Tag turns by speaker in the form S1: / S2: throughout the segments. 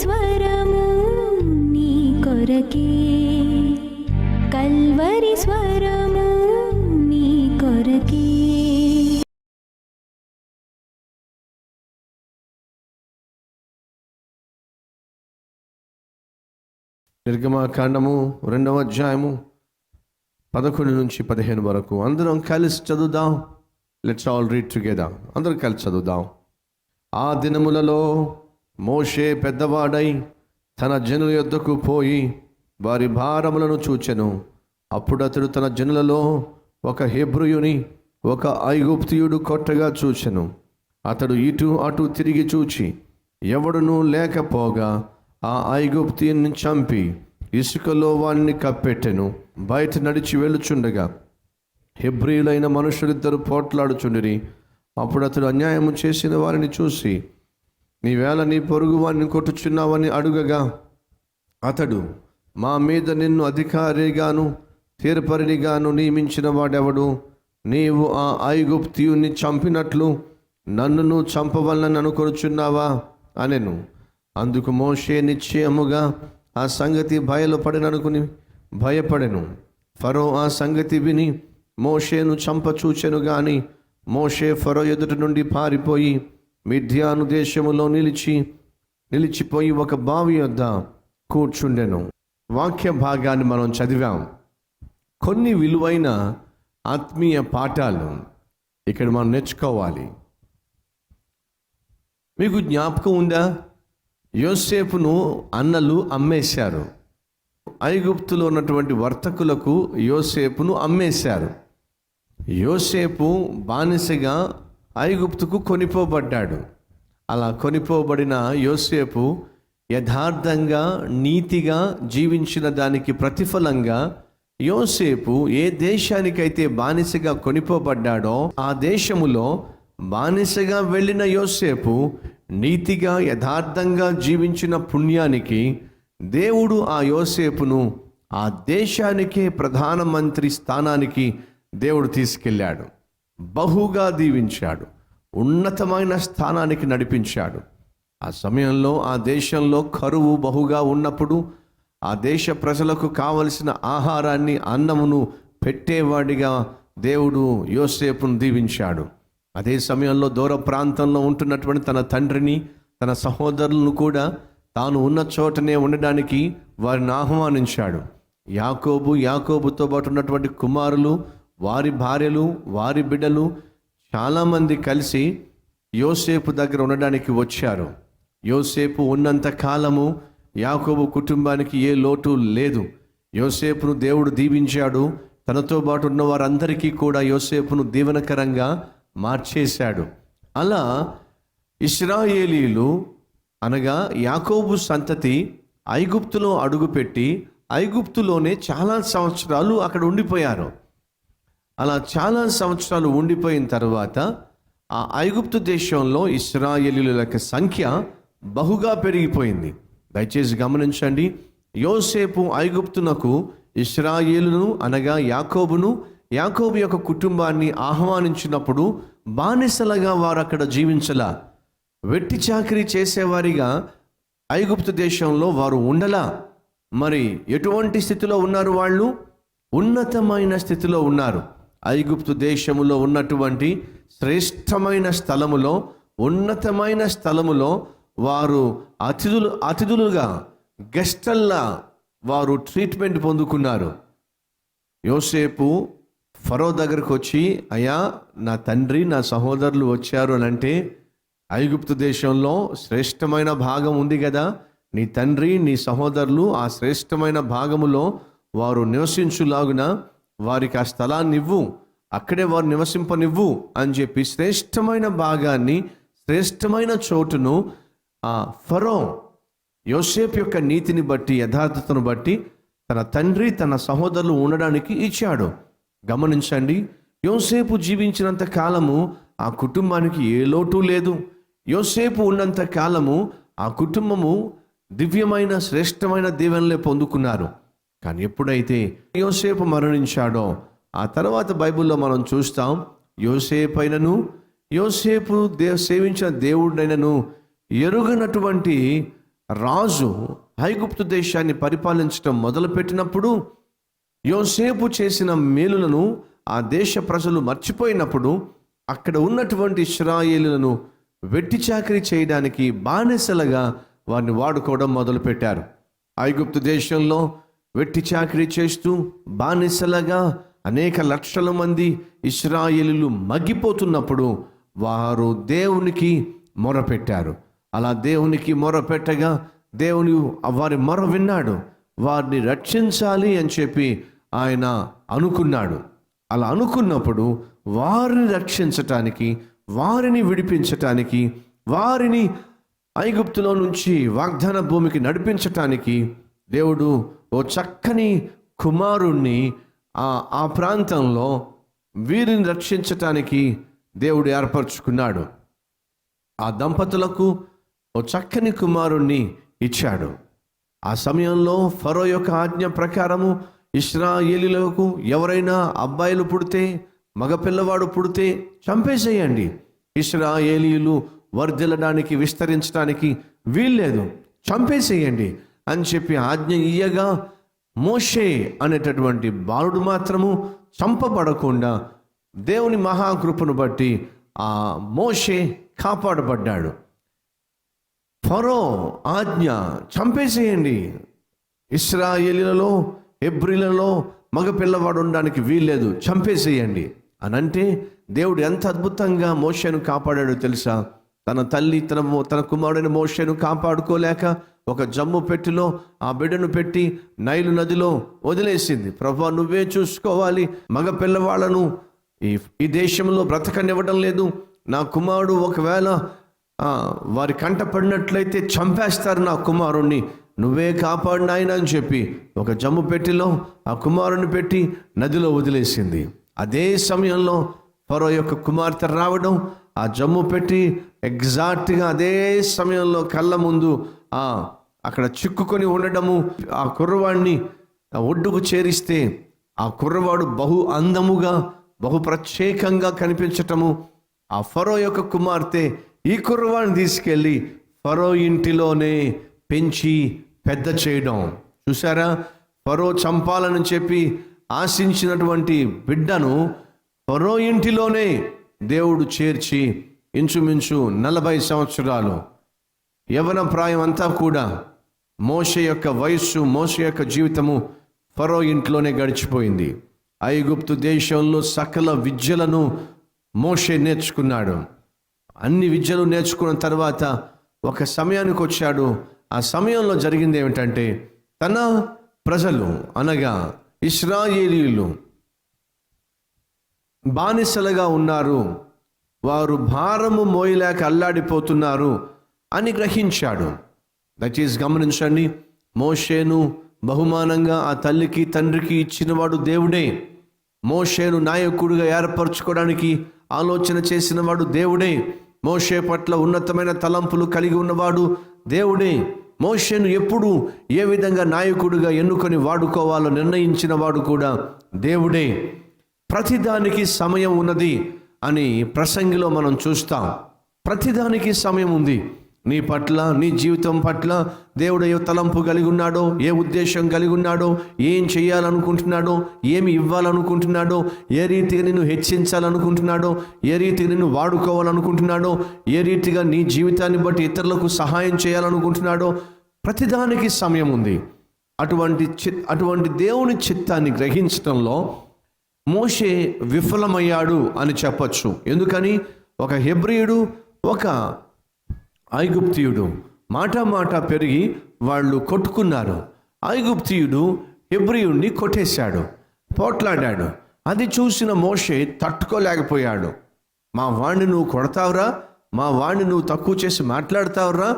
S1: స్వరము నీ కొరకే, కల్వరి స్వరము నీ కొరకే.
S2: నిర్గమకాండము 2వ అధ్యాయము 11 నుంచి 15 వరకు అందరం కలిసి చదువుదాం. Let's all read together. అందరం కలిసి చదువుదాం. ఆ దినములలో మోషే పెద్దవాడై తన జనుల యొద్దకు పోయి వారి భారములను చూచెను. అప్పుడు అతడు తన జనులలో ఒక హెబ్రీయుని ఒక ఐగుప్తియుడు కొట్టగా చూచెను. అతడు ఇటు అటు తిరిగి చూచి ఎవడునూ లేకపోగా ఆ ఐగుప్తిని చంపి ఇసుకలో వాణ్ణి కప్పెట్టెను. బయట నడిచి వెళ్ళుచుండగా హెబ్రీయులైన మనుషులిద్దరు పోట్లాడుచుండిరి. అప్పుడు అతడు అన్యాయము చేసిన వారిని చూసి నీవేళ నీ పొరుగు వారిని కొట్టుచున్నావని అడుగగా అతడు మా మీద నిన్ను అధికారిగాను తీర్పరినిగాను నియమించిన వాడెవడు? నీవు ఆ ఐగుప్తియుని చంపినట్లు నన్నును చంపవలనని అనుకొనుచున్నావా అనెను. అందుకు మోషే నిశ్చయముగా ఆ సంగతి బయలుపడిననుకుని భయపడెను. ఫరో ఆ సంగతి విని మోషేను చంపచూచెను గాని మోషే ఫరో ఎదుట నుండి పారిపోయి మిద్యాను దేశములో నిలిచిపోయి ఒక బావి వద్ద కూర్చుండెను. వాక్య భాగాన్ని మనం చదివాం. కొన్ని విలువైన ఆత్మీయ పాఠాలు ఇక్కడ మనం నేర్చుకోవాలి. మీకు జ్ఞాపకం ఉందా? యోసేపును అన్నలు అమ్మేశారు. ఐగుప్తులో ఉన్నటువంటి వర్తకులకు యోసేపును అమ్మేశారు. యోసేపు బానిసగా ఐగుప్తుకు కొనిపోబడ్డాడు. అలా కొనిపోబడిన యోసేపు యథార్థంగా నీతిగా జీవించిన దానికి ప్రతిఫలంగా యోసేపు ఏ దేశానికైతే బానిసగా కొనిపోబడ్డాడో ఆ దేశములో బానిసగా వెళ్ళిన యోసేపు నీతిగా యథార్థంగా జీవించిన పుణ్యానికి దేవుడు ఆ యోసేపును ఆ దేశానికే ప్రధానమంత్రి స్థానానికి దేవుడు తీసుకెళ్ళాడు. బహుగా దీవించాడు. ఉన్నతమైన స్థానానికి నడిపించాడు. ఆ సమయంలో ఆ దేశంలో కరువు బహుగా ఉన్నప్పుడు ఆ దేశ ప్రజలకు కావలసిన ఆహారాన్ని అన్నమును పెట్టేవాడిగా దేవుడు యోసేపును దీవించాడు. అదే సమయంలో దూర ప్రాంతంలో ఉంటున్నటువంటి తన తండ్రిని తన సహోదరులను కూడా తాను ఉన్న చోటనే ఉండడానికి వారిని ఆహ్వానించాడు. యాకోబుతో పాటు ఉన్నటువంటి కుమారులు, వారి భార్యలు, వారి బిడ్డలు చాలామంది కలిసి యోసేపు దగ్గర ఉండడానికి వచ్చారు. యోసేపు ఉన్నంత కాలము యాకోబు కుటుంబానికి ఏ లోటు లేదు. యోసేపును దేవుడు దీవించాడు. తనతో పాటు ఉన్న వారందరికీ కూడా యోసేపును దీవెనకరంగా మార్చేశాడు. అలా ఇశ్రాయేలీలు అనగా యాకోబు సంతతి ఐగుప్తులో అడుగుపెట్టి ఐగుప్తులోనే చాలా సంవత్సరాలు అక్కడ ఉండిపోయారు. అలా చాలా సంవత్సరాలు ఉండిపోయిన తర్వాత ఆ ఐగుప్తు దేశంలో ఇశ్రాయేలీల యొక్క సంఖ్య బహుగా పెరిగిపోయింది. దయచేసి గమనించండి. యోసేపు ఐగుప్తునకు ఇశ్రాయేలును అనగా యాకోబు యొక్క కుటుంబాన్ని ఆహ్వానించినప్పుడు బానిసలుగా వారు అక్కడ జీవించలా. వెట్టి చాకిరీ చేసేవారిగా ఐగుప్తు దేశంలో వారు ఉండలా. మరి ఎటువంటి స్థితిలో ఉన్నారు? వాళ్ళు ఉన్నతమైన స్థితిలో ఉన్నారు. ఐగుప్తు దేశములో ఉన్నటువంటి శ్రేష్టమైన స్థలములో, ఉన్నతమైన స్థలములో వారు అతిథులుగా గెస్టల్లా వారు ట్రీట్మెంట్ పొందుకున్నారు. యోసేపు ఫరో దగ్గరకు వచ్చి, అయ్యా నా తండ్రి నా సహోదరులు వచ్చారు అని అంటే, ఐగుప్తు దేశంలో శ్రేష్టమైన భాగం ఉంది కదా, నీ తండ్రి నీ సహోదరులు ఆ శ్రేష్టమైన భాగములో వారు నివసించులాగున వారికి ఆ స్థలాన్ని ఇవ్వు, అక్కడే వారు నివసింపనివ్వు అని చెప్పి శ్రేష్టమైన భాగాన్ని, శ్రేష్టమైన చోటును ఆ ఫరో యోసేపు యొక్క నీతిని బట్టి, యథార్థతను బట్టి తన తండ్రి తన సహోదరులు ఉండడానికి ఇచ్చాడు. గమనించండి, యోసేపు జీవించినంత కాలము ఆ కుటుంబానికి ఏ లోటు లేదు. యోసేపు ఉన్నంత కాలము ఆ కుటుంబము దివ్యమైన శ్రేష్టమైన దీవెనలే పొందుకున్నారు. కానీ ఎప్పుడైతే యోసేపు మరణించాడో ఆ తర్వాత బైబిల్లో మనం చూస్తాం, యోసేపు సేవించిన దేవుడైనను ఎరుగనటువంటి రాజు ఐగుప్తు దేశాన్ని పరిపాలించడం మొదలుపెట్టినప్పుడు, యోసేపు చేసిన మేలులను ఆ దేశ ప్రజలు మర్చిపోయినప్పుడు, అక్కడ ఉన్నటువంటి ఇశ్రాయేలులను వెట్టి చాకిరీ చేయడానికి బానిసలుగా వారిని వాడుకోవడం మొదలుపెట్టారు. ఐగుప్తు దేశంలో వెట్టి చాకిరీ చేస్తూ బానిసలుగా అనేక లక్షల మంది ఇశ్రాయేలీయులు మగ్గిపోతున్నప్పుడు వారు దేవునికి మొరపెట్టారు. అలా దేవునికి మొరపెట్టగా దేవుని వారి మొర విన్నాడు. వారిని రక్షించాలి అని చెప్పి ఆయన అనుకున్నాడు. అలా అనుకున్నప్పుడు వారిని రక్షించటానికి, వారిని విడిపించటానికి, వారిని ఐగుప్తులో నుంచి వాగ్దాన భూమికి నడిపించటానికి దేవుడు ఓ చక్కని కుమారుణ్ణి ఆ ప్రాంతంలో వీరిని రక్షించటానికి దేవుడు ఏర్పరచుకున్నాడు. ఆ దంపతులకు ఓ చక్కని కుమారుణ్ణి ఇచ్చాడు. ఆ సమయంలో ఫరో యొక్క ఆజ్ఞ ప్రకారము ఇశ్రాయేలీయులకు ఎవరైనా అబ్బాయిలు పుడితే, మగపిల్లవాడు పుడితే చంపేసేయండి, ఇశ్రాయేలీయులు వర్ధిల్లడానికి విస్తరించడానికి వీల్లేదు, చంపేసేయండి అని చెప్పి ఆజ్ఞ ఇయ్యగా మోషే అనేటటువంటి బాలుడు మాత్రము చంపబడకుండా దేవుని మహాకృపను బట్టి ఆ మోషే కాపాడబడ్డాడు. ఫరో ఆజ్ఞ చంపేసేయండి, ఇశ్రాయేలీయులలో హెబ్రీలలో మగపిల్లవాడు ఉండడానికి వీల్లేదు, చంపేసేయండి అని అంటే దేవుడు ఎంత అద్భుతంగా మోషేను కాపాడాడో తెలుసా? తన తల్లి తన కుమారుడైన మోషేను కాపాడుకోలేక ఒక జమ్ము పెట్టిలో ఆ బిడ్డను పెట్టి నైలు నదిలో వదిలేసింది. ప్రభువా నువ్వే చూసుకోవాలి, మగ పిల్లవాళ్ళను ఈ దేశంలో బ్రతకనివ్వడం లేదు, నా కుమారుడు ఒకవేళ వారి కంట పడినట్లయితే చంపేస్తారు నా కుమారుణ్ణి, నువ్వే కాపాడిన ఆయన అని చెప్పి ఒక జమ్ము పెట్టిలో ఆ కుమారుని పెట్టి నదిలో వదిలేసింది. అదే సమయంలో ఫరో యొక్క కుమార్తె రావడం, ఆ జమ్ము పెట్టి ఎగ్జాక్ట్గా అదే సమయంలో కళ్ళ ముందు అక్కడ చిక్కుకొని ఉండడము, ఆ కుర్రవాడిని ఒడ్డుకు చేరిస్తే ఆ కుర్రవాడు బహు అందముగా బహు ప్రత్యేకంగా కనిపించటము, ఆ ఫరో యొక్క కుమార్తె ఈ కుర్రవాడిని తీసుకెళ్ళి ఫరో ఇంటిలోనే పెంచి పెద్ద చేయడం. చూసారా, ఫరో చంపాలని చెప్పి ఆశించినటువంటి బిడ్డను ఫరో ఇంటిలోనే దేవుడు చేర్చి ఇంచుమించు 40 సంవత్సరాలు యవ్వన ప్రాయం అంతా కూడా మోషే యొక్క వయస్సు, మోషే యొక్క జీవితము ఫరో ఇంట్లోనే గడిచిపోయింది. ఐగుప్తు దేశంలో సకల విద్యలను మోషే నేర్చుకున్నాడు. అన్ని విద్యలు నేర్చుకున్న తర్వాత ఒక సమయానికి వచ్చాడు. ఆ సమయంలో జరిగింది ఏమిటంటే, తన ప్రజలు అనగా ఇశ్రాయేలీయులు బానిసలుగా ఉన్నారు, వారు భారము మోయలేక అల్లాడిపోతున్నారు అని గ్రహించాడు. దట్ ఈస్ గమనించండి, మోషేను బహుమానంగా ఆ తల్లికి తండ్రికి ఇచ్చినవాడు దేవుడే. మోషేను నాయకుడిగా ఏర్పరచుకోవడానికి ఆలోచన చేసిన వాడు దేవుడే. మోషే పట్ల ఉన్నతమైన తలంపులు కలిగి ఉన్నవాడు దేవుడే. మోషేను ఎప్పుడు ఏ విధంగా నాయకుడిగా ఎన్నుకొని వాడుకోవాలో నిర్ణయించిన వాడు కూడా దేవుడే. ప్రతిదానికి సమయం ఉన్నది అని ప్రసంగిలో మనం చూస్తాం. ప్రతిదానికి సమయం ఉంది. నీ పట్ల, నీ జీవితం పట్ల దేవుడు ఏ తలంపు కలిగి ఉన్నాడో, ఏ ఉద్దేశం కలిగి ఉన్నాడో, ఏం చేయాలనుకుంటున్నాడో, ఏమి ఇవ్వాలనుకుంటున్నాడో, ఏ రీతిగా నిన్ను హెచ్చించాలనుకుంటున్నాడో, ఏ రీతిగా నిన్ను వాడుకోవాలనుకుంటున్నాడో, ఏ రీతిగా నీ జీవితాన్ని బట్టి ఇతరులకు సహాయం చేయాలనుకుంటున్నాడో, ప్రతిదానికి సమయం ఉంది. అటువంటి దేవుని చిత్తాన్ని గ్రహించడంలో మోషే విఫలమయ్యాడు అని చెప్పచ్చు. ఎందుకని? ఒక హెబ్రీయుడు, ఒక ఐగుప్తీయుడు మాట పెరిగి వాళ్ళు కొట్టుకున్నారు. ఐగుప్తీయుడు హెబ్రీయుడిని కొట్టేశాడు, పోట్లాడాడు. అది చూసిన మోషే తట్టుకోలేకపోయాడు. మా వాణ్ణి నువ్వు కొడతావురా, మా వాణ్ణి నువ్వు తక్కువ చేసి మాట్లాడతావురా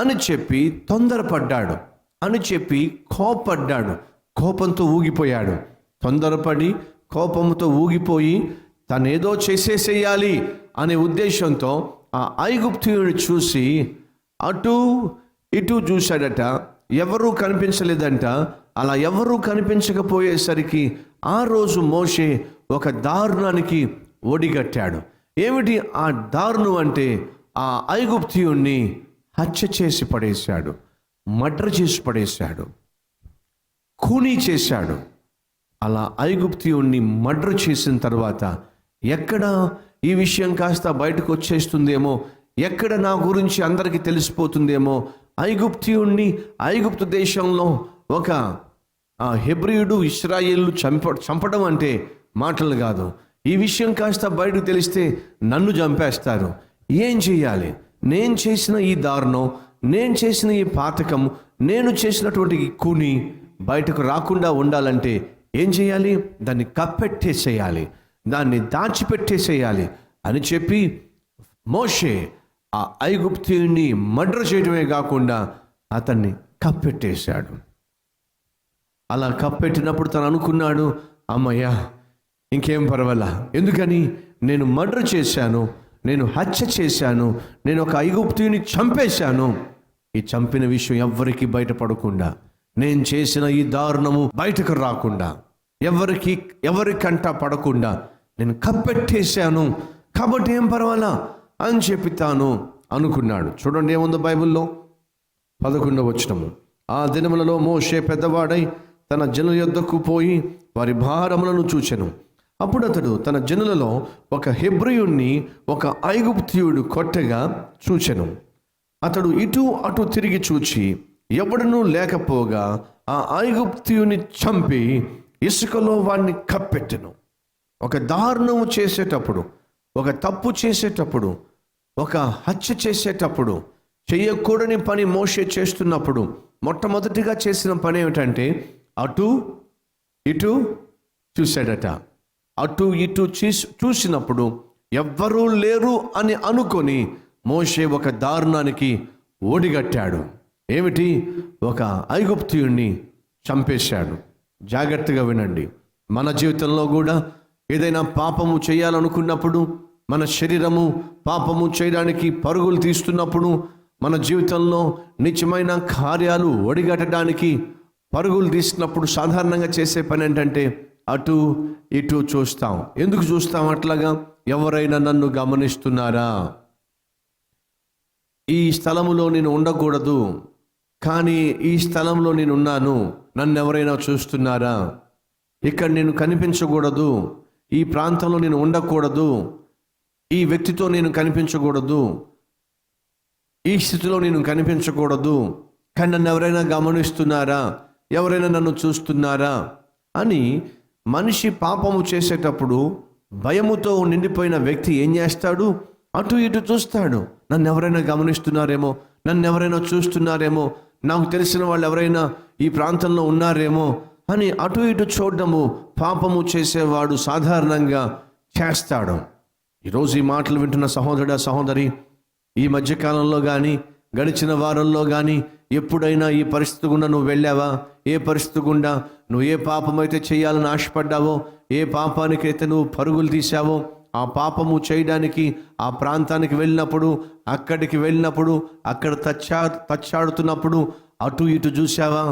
S2: అని చెప్పి తొందరపడ్డాడు, అని చెప్పి కోపడ్డాడు. కోపంతో ఊగిపోయాడు. తొందరపడి కోపంతో ఊగిపోయి తనేదో చేసేసేయాలి అనే ఉద్దేశంతో ఆ ఐగుప్తీయుడు చూసి అటు ఇటు చూశాడట. ఎవరూ కనిపించలేదంట. అలా ఎవరూ కనిపించకపోయేసరికి ఆ రోజు మోషే ఒక దారుణానికి ఒడిగట్టాడు. ఏమిటి ఆ దారుణం అంటే, ఆ ఐగుప్తీయుణ్ణి హత్య చేసి పడేశాడు. మర్డర్ చేసి పడేశాడు, ఖూనీ చేశాడు. అలా ఐగుప్తీయుణ్ణి మర్డర్ చేసిన తర్వాత ఎక్కడ ఈ విషయం కాస్త బయటకు వచ్చేస్తుందేమో, ఎక్కడ నా గురించి అందరికీ తెలిసిపోతుందేమో, ఐగుప్తీయుణ్ణి ఐగుప్తు దేశంలో ఒక హెబ్రీయుడు ఇశ్రాయేలు చంపడం అంటే మాటలు కాదు. ఈ విషయం కాస్త బయటకు తెలిస్తే నన్ను చంపేస్తారు. ఏం చేయాలి? నేను చేసిన ఈ దారుణం, నేను చేసిన ఈ పాతకం, నేను చేసినటువంటి ఈ కూని బయటకు రాకుండా ఉండాలంటే ఏం చేయాలి? దాన్ని కప్పెట్టేసేయాలి, దాన్ని దాచిపెట్టేసేయాలి అని చెప్పి మోషే ఆ ఐగుప్తీయుణ్ణి మర్డర్ చేయడమే కాకుండా అతన్ని కప్పెట్టేశాడు. అలా కప్పెట్టినప్పుడు తను అనుకున్నాడు, అమ్మయ్యా ఇంకేం పర్వాలా, ఎందుకని నేను మర్డర్ చేశాను, నేను హత్య చేశాను, నేను ఒక ఐగుప్తీయుని చంపేశాను. ఈ చంపిన విషయం ఎవ్వరికి బయటపడకుండా, నేను చేసిన ఈ దారుణము బయటకు రాకుండా, ఎవరికంట పడకుండా నేను కప్పెట్టేశాను, కాబట్టి ఏం పర్వాలా అని చెప్పి తాను అనుకున్నాడు. చూడండి ఏముందో బైబిల్లో 11వ వచనము. ఆ దినములలో మోషే పెద్దవాడై తన జనుల యొద్దకు పోయి వారి భారములను చూచెను. అప్పుడు అతడు తన జనులలో ఒక హెబ్రీయుణ్ణి ఒక ఐగుప్తీయుడు కొట్టగా చూచెను. అతడు ఇటు అటు తిరిగి చూచి ఎవడనూ లేకపోగా ఆ ఐగుప్తీయుని చంపి ఇసుకలో వాడిని కప్పెట్టెను. ఒక దారుణము చేసేటప్పుడు, ఒక తప్పు చేసేటప్పుడు, ఒక హత్య చేసేటప్పుడు, చెయ్యకూడని పని మోషే చేస్తున్నప్పుడు మొట్టమొదటిగా చేసిన పని ఏమిటంటే అటు ఇటు చూశాడట. అటు ఇటు చూసినప్పుడు ఎవ్వరూ లేరు అని అనుకొని మోషే ఒక దారుణానికి ఓడిగట్టాడు. ఏమిటి? ఒక ఐగుప్తీయుణ్ణి చంపేశాడు. జాగ్రత్తగా వినండి. మన జీవితంలో కూడా ఏదైనా పాపము చేయాలనుకున్నప్పుడు, మన శరీరము పాపము చేయడానికి పరుగులు తీస్తున్నప్పుడు, మన జీవితంలో నిత్యమైన కార్యాలు ఒడిగట్టడానికి పరుగులు తీసినప్పుడు సాధారణంగా చేసే పని ఏంటంటే అటు ఇటు చూస్తాం. ఎందుకు చూస్తాం అట్లాగా? ఎవరైనా నన్ను గమనిస్తున్నారా? ఈ స్థలములో నేను ఉండకూడదు, కానీ ఈ స్థలంలో నేను ఉన్నాను, నన్ను ఎవరైనా చూస్తున్నారా? ఇక్కడ నేను కనిపించకూడదు, ఈ ప్రాంతంలో నేను ఉండకూడదు, ఈ వ్యక్తితో నేను కనిపించకూడదు, ఈ స్థితిలో నేను కనిపించకూడదు, కానీ నన్ను ఎవరైనా గమనిస్తున్నారా, ఎవరైనా నన్ను చూస్తున్నారా అని మనిషి పాపము చేసేటప్పుడు భయముతో నిండిపోయిన వ్యక్తి ఏం చేస్తాడు? అటు ఇటు చూస్తాడు. నన్ను ఎవరైనా గమనిస్తున్నారేమో, నన్ను ఎవరైనా చూస్తున్నారేమో, నాకు తెలిసిన వాళ్ళు ఎవరైనా ఈ ప్రాంతంలో ఉన్నారేమో అని అటు ఇటు చూడడము పాపము చేసేవాడు సాధారణంగా చేస్తాడు. ఈరోజు ఈ మాటలు వింటున్న సహోదరుడా, సహోదరి, ఈ మధ్యకాలంలో కానీ గడిచిన వారంలో కానీ ఎప్పుడైనా ఈ పరిస్థితి గుండా నువ్వు వెళ్ళావా? ఏ పరిస్థితి గుండా నువ్వు ఏ పాపమైతే చేయాలని ఆశపడ్డావో, ఏ పాపానికైతే నువ్వు పరుగులు తీసావో, ఆ పాపము చేయడానికి ఆ ప్రాంతానికి వెళ్ళినప్పుడు, అక్కడికి వెళ్ళినప్పుడు, అక్కడ తచ్చాడుతున్నప్పుడు అటు ఇటు చూసావా?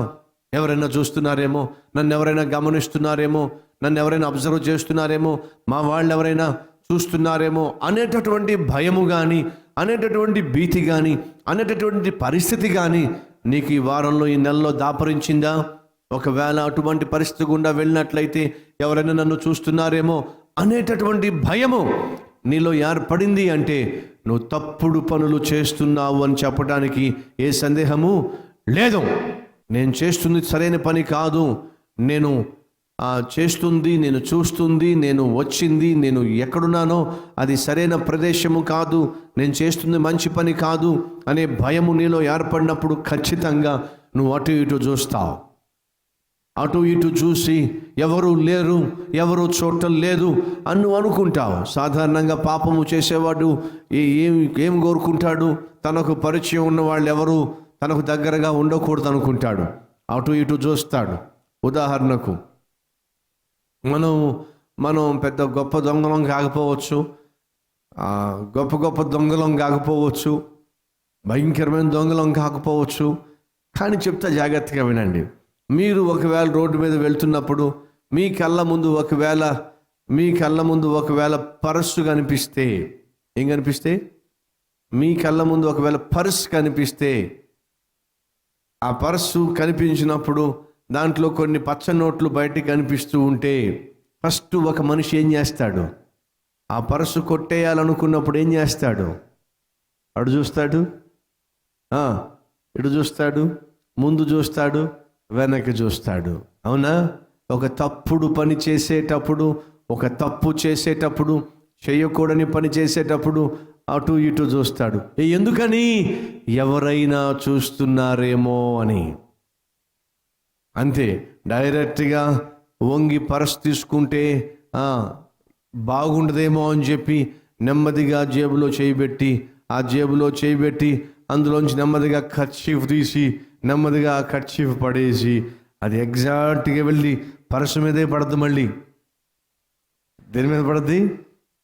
S2: ఎవరైనా చూస్తున్నారేమో, నన్ను ఎవరైనా గమనిస్తున్నారేమో, నన్ను ఎవరైనా అబ్జర్వ్ చేస్తున్నారేమో, మా వాళ్ళు ఎవరైనా చూస్తున్నారేమో అనేటటువంటి భయము కానీ, అనేటటువంటి భీతి కానీ, అనేటటువంటి పరిస్థితి కానీ నీకు ఈ వారంలో, ఈ నెలలో దాపరించిందా? ఒకవేళ అటువంటి పరిస్థితి గుండా వెళ్ళినట్లయితే ఎవరైనా నన్ను చూస్తున్నారేమో అనేటటువంటి భయము నీలో ఏర్పడింది అంటే నువ్వు తప్పుడు పనులు చేస్తున్నావు అని చెప్పడానికి ఏ సందేహము లేదు. నేను చేస్తుంది సరైన పని కాదు, నేను చేస్తుంది, నేను చూస్తుంది, నేను వచ్చింది, నేను ఎక్కడున్నానో అది సరైన ప్రదేశము కాదు, నేను చేస్తుంది మంచి పని కాదు అనే భయము నీలో ఏర్పడినప్పుడు ఖచ్చితంగా నువ్వు అటు ఇటు చూస్తావు. అటు ఇటు చూసి ఎవరు లేరు, ఎవరు చూడటం లేదు అని నువ్వు అనుకుంటావు. సాధారణంగా పాపము చేసేవాడు ఏం కోరుకుంటాడు? తనకు పరిచయం ఉన్న వాళ్ళు ఎవరు తనకు దగ్గరగా ఉండకూడదు అనుకుంటాడు. అటు ఇటు చూస్తాడు. ఉదాహరణకు మనం పెద్ద గొప్ప దొంగలం కాకపోవచ్చు, గొప్ప దొంగలం కాకపోవచ్చు, భయంకరమైన దొంగలం కాకపోవచ్చు, కానీ చెప్తా జాగ్రత్తగా వినండి. మీరు ఒకవేళ రోడ్డు మీద వెళ్తున్నప్పుడు మీ కళ్ళ ముందు ఒకవేళ పర్సు కనిపిస్తే, ఏం కనిపిస్తే? మీ కళ్ళ ముందు ఒకవేళ పర్స్ కనిపిస్తే ఆ పర్సు కనిపించినప్పుడు దాంట్లో కొన్ని పచ్చ నోట్లు బయటికి కనిపిస్తూ ఉంటే ఫస్ట్ ఒక మనిషి ఏం చేస్తాడు? ఆ పర్సు కొట్టేయాలనుకున్నప్పుడు ఏం చేస్తాడు? అటు చూస్తాడు, ఇటు చూస్తాడు, ముందు చూస్తాడు, వెనక్కి చూస్తాడు. అవునా? ఒక తప్పుడు పని చేసేటప్పుడు, ఒక తప్పు చేసేటప్పుడు, చేయకూడని పని చేసేటప్పుడు అటు ఇటు చూస్తాడు. ఎందుకని? ఎవరైనా చూస్తున్నారేమో అని. అంతే. డైరెక్ట్గా వంగి పర్స్ తీసుకుంటే బాగుండదేమో అని చెప్పి నెమ్మదిగా జేబులో చేయబెట్టి, ఆ జేబులో చేయబెట్టి అందులోంచి నెమ్మదిగా కర్చీఫ్ తీసి నెమ్మదిగా కర్చీఫ్ పడేసి అది ఎగ్జాక్ట్గా వెళ్ళి పర్సు మీదే పడద్దు. మళ్ళీ దేని మీద పడద్ది?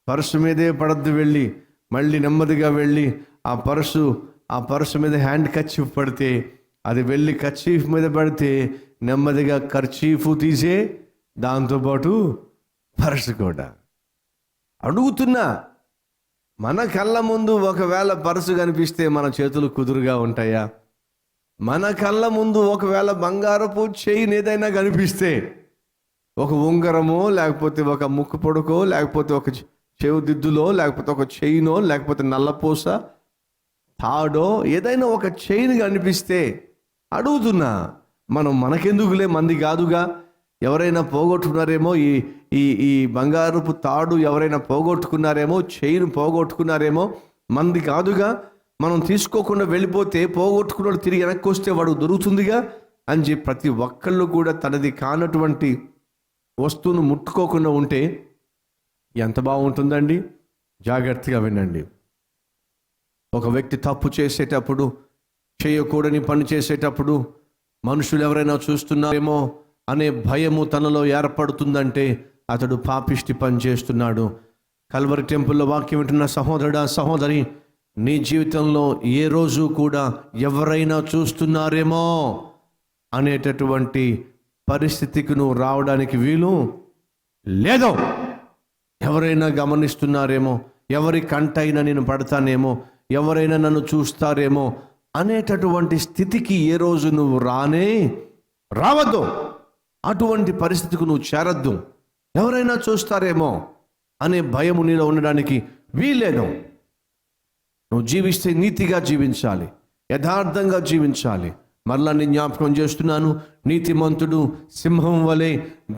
S2: పర్సు మీదే పడద్దు. వెళ్ళి మళ్ళీ నెమ్మదిగా వెళ్ళి ఆ పర్సు మీద హ్యాండ్ కర్చీఫ్ పడితే అది వెళ్ళి కర్చీఫ్ మీద పడితే నెమ్మదిగా కర్చీఫ్ తీసే దాంతోపాటు పర్సు కూడా. అడుగుతున్నా, మన కళ్ళ ముందు ఒకవేళ పర్సు కనిపిస్తే మన చేతులు కుదురుగా ఉంటాయా? మన కళ్ళ ముందు ఒకవేళ బంగారపు చైన్ ఏదైనా కనిపిస్తే, ఒక ఉంగరమో, లేకపోతే ఒక ముక్కు పొడుకో, లేకపోతే ఒక చెవు దిద్దులో, లేకపోతే ఒక చైనో, లేకపోతే నల్లపూస తాడో ఏదైనా ఒక చైన్ కనిపిస్తే అడుగుతున్నా, మనకెందుకులే, మంది కాదుగా, ఎవరైనా పోగొట్టుకున్నారేమో, ఈ బంగారపు తాడు ఎవరైనా పోగొట్టుకున్నారేమో, చైన్ పోగొట్టుకున్నారేమో, మంది కాదుగా, మనం తీసుకోకుండా వెళ్ళిపోతే పోగొట్టుకున్నాడు తిరిగి వెనక్కి వస్తే వాడు దొరుకుతుందిగా అని చెప్పి ప్రతి ఒక్కళ్ళు కూడా తనది కానటువంటి వస్తువును ముట్టుకోకుండా ఉంటే ఎంత బాగుంటుందండి? జాగ్రత్తగా వినండి. ఒక వ్యక్తి తప్పు చేసేటప్పుడు, చేయకూడని పని చేసేటప్పుడు మనుషులు ఎవరైనా చూస్తున్నారేమో అనే భయము తనలో ఏర్పడుతుందంటే అతడు పాపిష్టి పని చేస్తున్నాడు. కల్వరి టెంపుల్లో వాక్యం వింటున్న సహోదరుడా, సహోదరి, నీ జీవితంలో ఏ రోజు కూడా ఎవరైనా చూస్తున్నారేమో అనేటటువంటి పరిస్థితికి నువ్వు రావడానికి వీలు లేదు. ఎవరైనా గమనిస్తున్నారేమో, ఎవరి కంటైనా నేను పడతానేమో, ఎవరైనా నన్ను చూస్తారేమో అనేటటువంటి స్థితికి ఏ రోజు నువ్వు రావద్దు. అటువంటి పరిస్థితికి నువ్వు చేరద్దు. ఎవరైనా చూస్తారేమో అనే భయము నీలో ఉండడానికి వీల్లేదు. నువ్వు జీవిస్తే నీతిగా జీవించాలి, యథార్థంగా జీవించాలి. మరలా నేను జ్ఞాపకం చేస్తున్నాను, నీతిమంతుడు సింహం వలె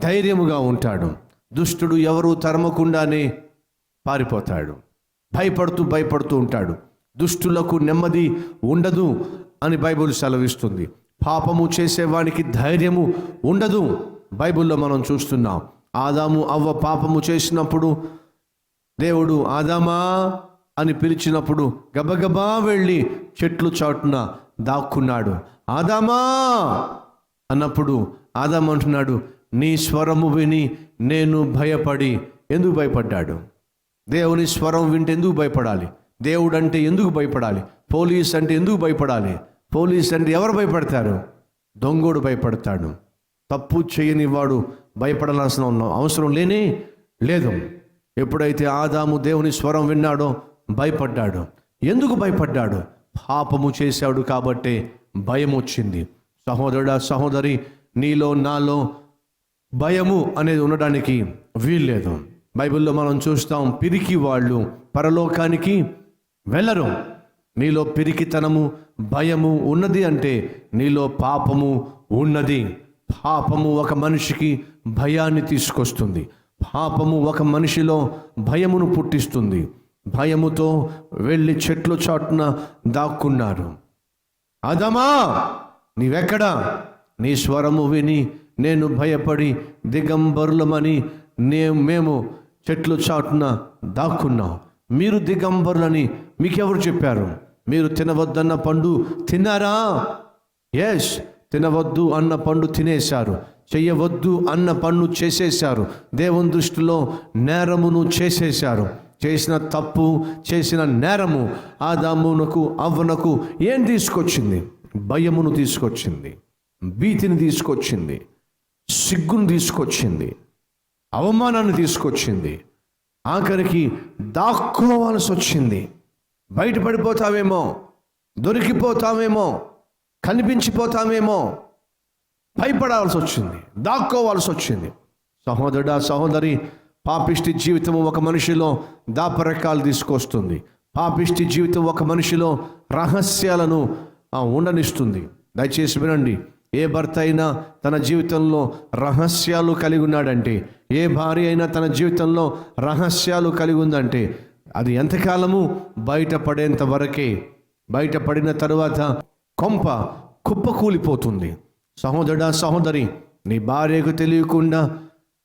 S2: ధైర్యముగా ఉంటాడు. దుష్టుడు ఎవరు తరమకుండానే పారిపోతాడు. భయపడుతూ ఉంటాడు. దుష్టులకు నెమ్మది ఉండదు అని బైబిల్ సెలవిస్తుంది. పాపము చేసేవానికి ధైర్యము ఉండదు. బైబిల్లో మనం చూస్తున్నాం, ఆదాము అవ్వ పాపము చేసినప్పుడు దేవుడు ఆదామా అని పిలిచినప్పుడు గబగబా వెళ్ళి చెట్లు చాటున దాక్కున్నాడు. ఆదామా అన్నప్పుడు ఆదాము అంటున్నాడు, నీ స్వరము విని నేను భయపడి. ఎందుకు భయపడ్డాడు? దేవుని స్వరం వింటే ఎందుకు భయపడాలి? దేవుడు అంటే ఎందుకు భయపడాలి? పోలీస్ అంటే ఎందుకు భయపడాలి? పోలీస్ అంటే ఎవరు భయపడతారు? దొంగోడు భయపడతాడు. తప్పు చేయని వాడు భయపడాల్సిన అవసరం లేదు. ఎప్పుడైతే ఆదాము దేవుని స్వరం విన్నాడో భయపడ్డాడు. ఎందుకు భయపడ్డాడు? పాపము చేశాడు కాబట్టి భయం వచ్చింది. సహోదరుడా, సహోదరి, నీలో నాలో భయము అనేది ఉండడానికి వీల్లేదు. బైబిల్లో మనం చూస్తాం, పిరికి వాళ్ళు పరలోకానికి వెళ్ళరు. నీలో పిరికితనము, భయము ఉన్నది అంటే నీలో పాపము ఉన్నది. పాపము ఒక మనిషికి భయాన్ని తీసుకొస్తుంది. పాపము ఒక మనిషిలో భయమును పుట్టిస్తుంది. భయముతో వెళ్ళి చెట్లు చాటున దాక్కున్నారు. ఆదామా, నీవెక్కడా? నీ స్వరము విని నేను భయపడి దిగంబరులమని మేము చెట్లు చాటున దాక్కున్నాం. మీరు దిగంబరులని మీకెవరు చెప్పారు? మీరు తినవద్దన్న పండు తిన్నారా? ఎస్, తినవద్దు అన్న పండు తినేశారు. చెయ్యవద్దు అన్న పన్ను చేసేశారు. దేవుని దృష్టిలో నేరమును చేసేశారు. చేసిన తప్పు, చేసిన నేరము ఆదామునకు అవ్వనకు ఏం తీసుకొచ్చింది? భయమును తీసుకొచ్చింది, భీతిని తీసుకొచ్చింది, సిగ్గును తీసుకొచ్చింది, అవమానాన్ని తీసుకొచ్చింది. ఆఖరికి దాక్కోవాల్సి వచ్చింది. బయటపడిపోతావేమో, దొరికిపోతావేమో, కనిపించిపోతామేమో, భయపడాల్సి వచ్చింది, దాక్కోవాల్సి వచ్చింది. సహోదరుడా, సహోదరి, పాపిష్టి జీవితం ఒక మనిషిలో దాపరకాలు తీసుకొస్తుంది. పాపిష్టి జీవితం ఒక మనిషిలో రహస్యాలను ఉండనిస్తుంది. దయచేసి వినండి. ఏ భర్త అయినా తన జీవితంలో రహస్యాలు కలిగి ఉన్నాడంటే, ఏ భార్య అయినా తన జీవితంలో రహస్యాలు కలిగి ఉందంటే అది ఎంతకాలము బయటపడేంత వరకే. బయటపడిన తరువాత కొంప కుప్పకూలిపోతుంది. సహోదరుడా, సహోదరి, నీ భార్యకు తెలియకుండా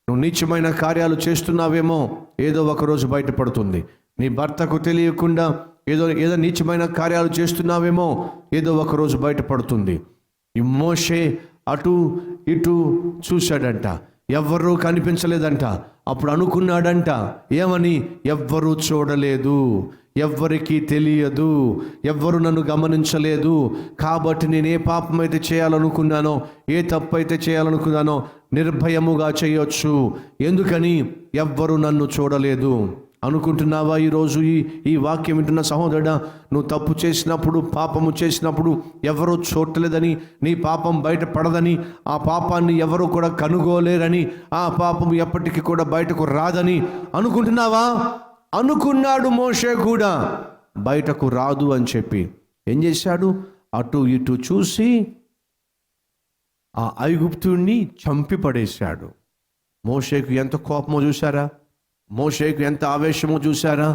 S2: నువ్వు నీచమైన కార్యాలు చేస్తున్నావేమో, ఏదో ఒకరోజు బయటపడుతుంది. నీ భర్తకు తెలియకుండా ఏదో నీచమైన కార్యాలు చేస్తున్నావేమో, ఏదో ఒకరోజు బయటపడుతుంది. ఈ మోషే అటు ఇటు చూశాడంట, ఎవ్వరూ కనిపించలేదంట. అప్పుడు అనుకున్నాడంట, ఏమని? ఎవ్వరూ చూడలేదు, ఎవ్వరికీ తెలియదు, ఎవ్వరు నన్ను గమనించలేదు, కాబట్టి నేను ఏ పాపం అయితే చేయాలనుకున్నానో, ఏ తప్పు అయితే చేయాలనుకున్నానో నిర్భయముగా చేయొచ్చు. ఎందుకని? ఎవ్వరు నన్ను చూడలేదు. అనుకుంటున్నావా? ఈరోజు ఈ వాక్యం వింటున్న సహోదరుడా, నువ్వు తప్పు చేసినప్పుడు, పాపము చేసినప్పుడు ఎవరూ చూడలేదని, నీ పాపం బయటపడదని, ఆ పాపాన్ని ఎవరు కూడా కనుగోలేరని, ఆ పాపం ఎప్పటికీ కూడా బయటకు రాదని అనుకుంటున్నావా? అనుకున్నాడు మోషే కూడా, బయటకు రాదు అని చెప్పి ఏం చేశాడు? అటు ఇటు చూసి ఆ ఐగుప్తుణ్ణి చంపి పడేశాడు. మోషేకు ఎంత కోపమో చూసారా? మోషేకు ఎంత ఆవేశమో చూసారా?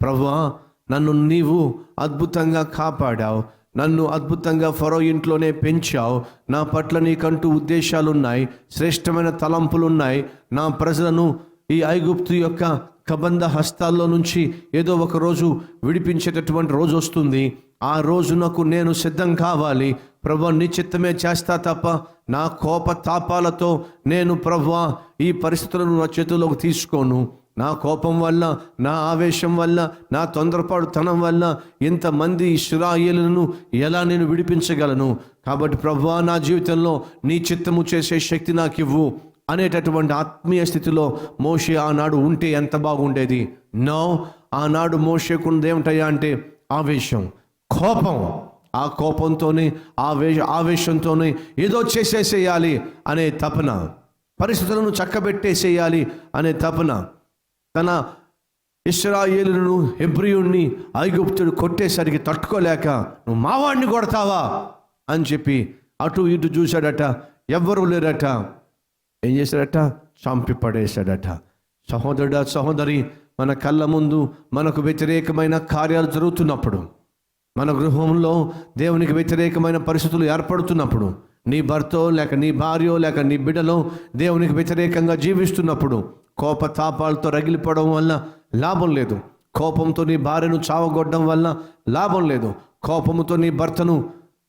S2: ప్రభువా, నన్ను నీవు అద్భుతంగా కాపాడావు, నన్ను అద్భుతంగా ఫరో ఇంట్లోనే పెంచావు, నా పట్ల నీకంటూ ఉద్దేశాలున్నాయి, శ్రేష్టమైన తలంపులున్నాయి. నా ప్రజలను ఈ ఐగుప్తు యొక్క కబంధ హస్తాల్లో నుంచి ఏదో ఒక రోజు విడిపించేటటువంటి రోజు వస్తుంది. ఆ రోజునకు నేను సిద్ధం కావాలి. ప్రభువా, నీ చిత్తమే చేస్తా తప్ప నా కోప తాపాలతో నేను ప్రభువా ఈ పరిస్థితులను నా చేతుల్లోకి తీసుకోను. నా కోపం వల్ల, నా ఆవేశం వల్ల, నా తొందరపాటుతనం వల్ల ఇంతమంది ఇశ్రాయేలును ఎలా నేను విడిపించగలను? కాబట్టి ప్రభువా, నా జీవితంలో నీ చిత్తము చేసే శక్తి నాకు ఇవ్వు అనేటటువంటి ఆత్మీయ స్థితిలో మోషే ఆనాడు ఉంటే ఎంత బాగుండేది. నో, ఆనాడు మోషేకున్నది ఏమిటయ్యా అంటే ఆవేశం, కోపం. ఆ కోపంతోనే, ఆవేశంతోనే ఏదో చేసేసేయాలి అనే తపన, పరిస్థితులను చక్కబెట్టేసేయాలి అనే తపన. తన ఇశ్రాయేలును, హెబ్రీయుణ్ణి ఐగుప్తుడు కొట్టేసరికి తట్టుకోలేక, నువ్వు మావాడిని కొడతావా అని చెప్పి అటు ఇటు చూశాడట. ఎవ్వరూ లేరట. ఏం చేశాడట? చంపి పడేశాడట. సహోదరుడా, సహోదరి, మన కళ్ళ ముందు మనకు వ్యతిరేకమైన కార్యాలు జరుగుతున్నప్పుడు, మన గృహంలో దేవునికి వ్యతిరేకమైన పరిస్థితులు ఏర్పడుతున్నప్పుడు, నీ భర్తో లేక నీ భార్యో లేక నీ బిడ్డలో దేవునికి వ్యతిరేకంగా జీవిస్తున్నప్పుడు, కోపతాపాలతో రగిలిపోవడం వల్ల లాభం లేదు. కోపంతో నీ భార్యను చావగొట్టడం వల్ల లాభం లేదు. కోపంతో నీ భర్తను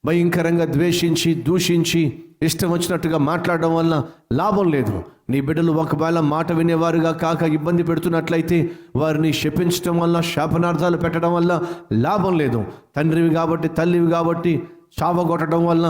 S2: భయంకరంగా ద్వేషించి, దూషించి, ఇష్టం వచ్చినట్టుగా మాట్లాడడం వల్ల లాభం లేదు. నీ బిడ్డలు ఒకవేళ మాట వినేవారుగా కాక ఇబ్బంది పెడుతున్నట్లయితే వారిని శపించడం వల్ల, శాపనార్థాలు పెట్టడం వల్ల లాభం లేదు. తండ్రివి కాబట్టి, తల్లివి కాబట్టి చావగొట్టడం వల్ల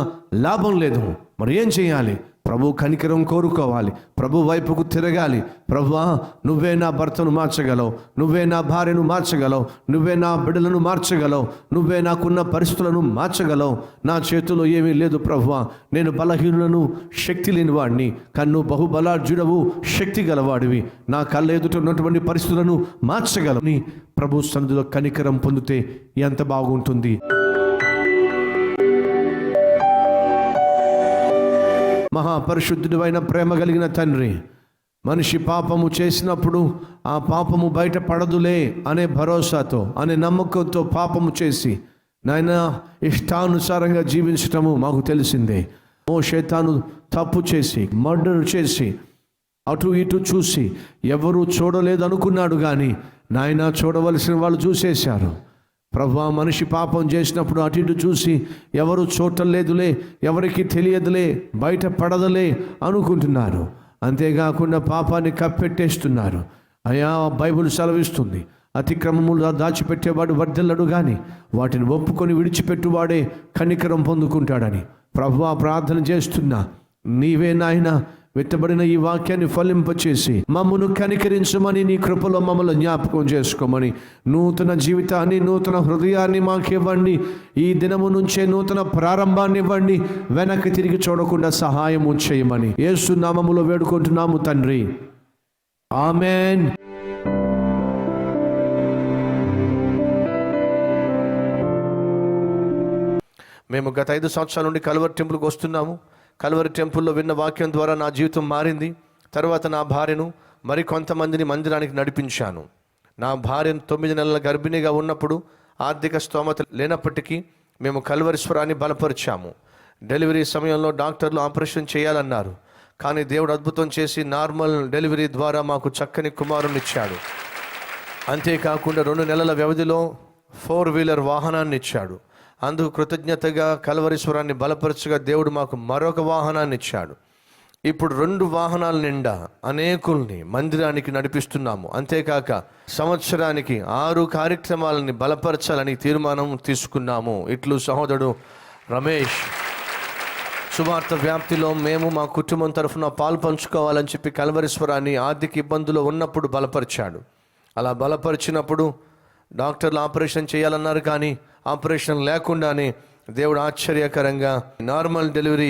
S2: లాభం లేదు. మరి ఏం చేయాలి? ప్రభు కనికరం కోరుకోవాలి, ప్రభు వైపుకు తిరగాలి. ప్రభువా, నువ్వే నా భర్తను మార్చగలవు, నువ్వే నా భార్యను మార్చగలవు, నువ్వే నా బిడ్డలను మార్చగలవు, నువ్వే నాకున్న పరిస్థితులను మార్చగలవు. నా చేతిలో ఏమీ లేదు ప్రభువా, నేను బలహీనులను, శక్తి లేని వాడిని, కానీ నువ్వు బహుబలార్జుడవు, శక్తి గలవాడివి. నా కళ్ళ ఎదుట ఉన్నటువంటి పరిస్థితులను మార్చగలవు. ప్రభు సన్నిధిలో కనికరం పొందితే ఎంత బాగుంటుంది. మహాపరిశుద్ధుడైన ప్రేమ కలిగిన తండ్రి, మనిషి పాపము చేసినప్పుడు ఆ పాపము బయటపడదులే అనే భరోసాతో, అనే నమ్మకంతో పాపము చేసి నాయన ఇష్టానుసారంగా జీవించటము మాకు తెలిసిందే. మోషే తాను తప్పు చేసి, మర్డర్ చేసి, అటు ఇటు చూసి ఎవరూ చూడలేదు అనుకున్నాడు, కానీ నాయన చూడవలసిన వాళ్ళు చూసేశారు. ప్రభువా, మనిషి పాపం చేసినప్పుడు అటు ఇటు చూసి ఎవరు చూడటం లేదులే, ఎవరికి తెలియదులే, బయట పడదులే అనుకుంటున్నారు. అంతేకాకుండా పాపాన్ని కప్పెట్టేస్తున్నారు. అయ్యా, బైబిల్ సెలవిస్తుంది, అతిక్రమములు దాచిపెట్టేవాడు వర్ధిల్లడు, కానీ వాటిని ఒప్పుకొని విడిచిపెట్టువాడే కనికరం పొందుకుంటాడని. ప్రభువా, ప్రార్థన చేస్తున్నా, నీవే నాయన విత్తబడిన ఈ వాక్యాన్ని ఫలింపచేసి మమ్మను కనికరించమని నీ కృపలో మమ్మల్ని జ్ఞాపకం చేసుకోమని, నూతన జీవితాన్ని, నూతన హృదయాన్ని మాకివ్వండి. ఈ దినము నుంచే నూతన ప్రారంభాన్ని ఇవ్వండి. వెనక్కి తిరిగి చూడకుండా సహాయం చేయమని యేసు నామములో వేడుకుంటున్నాము తండ్రి, ఆమేన్. మేము గత 5 సంవత్సరాల నుండి కల్వరి టెంపుల్కి వస్తున్నాము. కల్వరి టెంపుల్లో విన్న వాక్యం ద్వారా నా జీవితం మారింది. తర్వాత నా భార్యను మరి కొంతమందిని మందిరానికి నడిపించాను. నా భార్యను 9 నెలల గర్భిణిగా ఉన్నప్పుడు ఆర్థిక స్తోమత లేనప్పటికీ మేము కల్వరీశ్వరాన్ని బలపరిచాము. డెలివరీ సమయంలో డాక్టర్లు ఆపరేషన్ చేయాలన్నారు. కానీ దేవుడు అద్భుతం చేసి నార్మల్ డెలివరీ ద్వారా మాకు చక్కని కుమారుని ఇచ్చాడు. అంతేకాకుండా 2 నెలల వ్యవధిలో 4-వీలర్ వాహనాన్ని ఇచ్చాడు. అందుకు కృతజ్ఞతగా కల్వరీశ్వరాన్ని బలపరచుగా దేవుడు మాకు మరొక వాహనాన్ని ఇచ్చాడు. ఇప్పుడు 2 వాహనాల నిండా అనేకుల్ని మందిరానికి నడిపిస్తున్నాము. అంతేకాక సంవత్సరానికి 6 కార్యక్రమాలని బలపరచాలని తీర్మానం తీసుకున్నాము. ఇట్లు సహోదరుడు రమేష్. సువార్త వ్యాప్తిలో మేము మా కుటుంబం తరఫున పాలు పంచుకోవాలని చెప్పి కల్వరీశ్వరాన్ని ఆర్థిక ఇబ్బందులు ఉన్నప్పుడు బలపరిచాడు. అలా బలపరిచినప్పుడు డాక్టర్లు ఆపరేషన్ చేయాలన్నారు. కానీ ఆపరేషన్ లేకుండానే దేవుడు ఆశ్చర్యకరంగా నార్మల్ డెలివరీ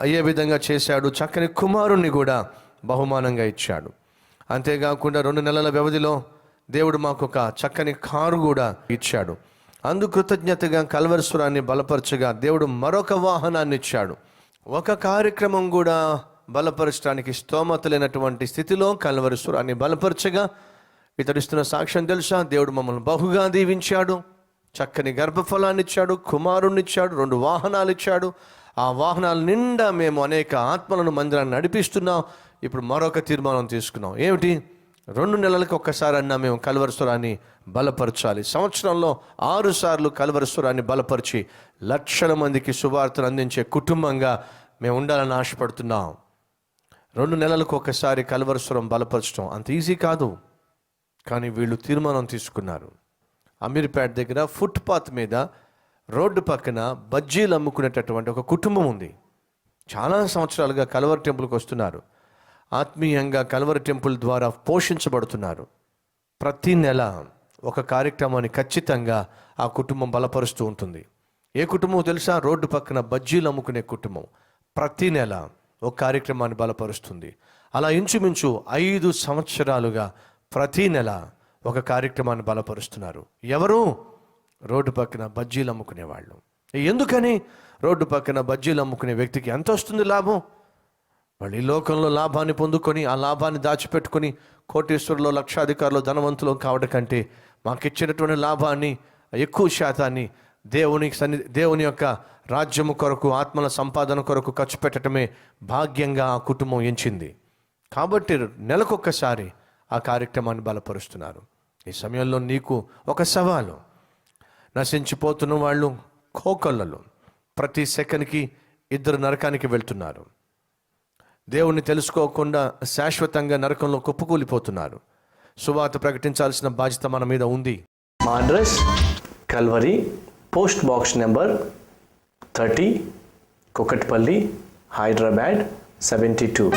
S2: అయ్యే విధంగా చేశాడు. చక్కని కుమారుణ్ణి కూడా బహుమానంగా ఇచ్చాడు. అంతేకాకుండా 2 నెలల వ్యవధిలో దేవుడు మాకు ఒక చక్కని కారు కూడా ఇచ్చాడు. అందుకు కృతజ్ఞతగా కల్వరీశ్వరాన్ని బలపరచగా దేవుడు మరొక వాహనాన్ని ఇచ్చాడు. ఒక కార్యక్రమం కూడా బలపరచడానికి స్తోమత లేనటువంటి స్థితిలో కల్వరీశ్వరాన్ని బలపరచగా ఇతడిస్తున్న సాక్ష్యం తెలుసా? దేవుడు మమ్మల్ని బహుగా దీవించాడు. చక్కని గర్భఫలాన్ని ఇచ్చాడు, కుమారుణ్ణి ఇచ్చాడు, 2 వాహనాలు ఇచ్చాడు. ఆ వాహనాల నిండా మేము అనేక ఆత్మలను మందిరాన్ని నడిపిస్తున్నాం. ఇప్పుడు మరొక తీర్మానం తీసుకున్నాం. ఏమిటి? 2 నెలలకు ఒక్కసారన్నా మేము కల్వరీశ్వరాన్ని బలపరచాలి. సంవత్సరంలో 6 సార్లు కల్వరీశ్వరాన్ని బలపరిచి లక్షల మందికి సువార్తను అందించే కుటుంబంగా మేము ఉండాలని ఆశపడుతున్నాం. 2 నెలలకు ఒకసారి కల్వరీశ్వరం బలపరచడం అంత ఈజీ కాదు. కానీ వీళ్ళు తీర్మానం తీసుకున్నారు. అమీర్పేట దగ్గర ఫుట్పాత్ మీద రోడ్డు పక్కన బజ్జీలు అమ్ముకునేటటువంటి ఒక కుటుంబం ఉంది. చాలా సంవత్సరాలుగా కల్వరి టెంపుల్కి వస్తున్నారు. ఆత్మీయంగా కల్వరి టెంపుల్ ద్వారా పోషించబడుతున్నారు. ప్రతి నెల ఒక కార్యక్రమాన్ని ఖచ్చితంగా ఆ కుటుంబం బలపరుస్తూ ఉంటుంది. ఏ కుటుంబం తెలుసా? రోడ్డు పక్కన బజ్జీలు అమ్ముకునే కుటుంబం. ప్రతి నెల ఒక కార్యక్రమాన్ని బలపరుస్తుంది. అలా ఇంచుమించు 5 సంవత్సరాలుగా ప్రతి నెల ఒక కార్యక్రమాన్ని బలపరుస్తున్నారు. ఎవరు? రోడ్డు పక్కన బజ్జీలు అమ్ముకునేవాళ్ళు. ఎందుకని? రోడ్డు పక్కన బజ్జీలు అమ్ముకునే వ్యక్తికి ఎంత వస్తుంది లాభం? వాళ్ళు ఈ లోకంలో లాభాన్ని పొందుకొని ఆ లాభాన్ని దాచిపెట్టుకొని కోటీశ్వరులు, లక్షాధికారులు, ధనవంతులు కావడం కంటే మాకిచ్చినటువంటి లాభాన్ని, ఎక్కువ శాతాన్ని దేవుని యొక్క రాజ్యము కొరకు, ఆత్మల సంపాదన కొరకు ఖర్చు పెట్టడమే భాగ్యంగా ఆ కుటుంబం ఎంచింది. కాబట్టి నెలకొక్కసారి ఆ కార్యక్రమాన్ని బలపరుస్తున్నారు. ఈ సమయంలో నీకు ఒక సవాలు. నశించిపోతున్న వాళ్ళు కోకొల్లలు ప్రతి సెకండ్కి 2 నరకానికి వెళ్తున్నారు. దేవుణ్ణి తెలుసుకోకుండా శాశ్వతంగా నరకంలో కుప్పకూలిపోతున్నారు. సువార్త ప్రకటించాల్సిన బాధ్యత మన మీద ఉంది.
S3: మా address Calvary, post box number 30, Kukatpally, Hyderabad 72.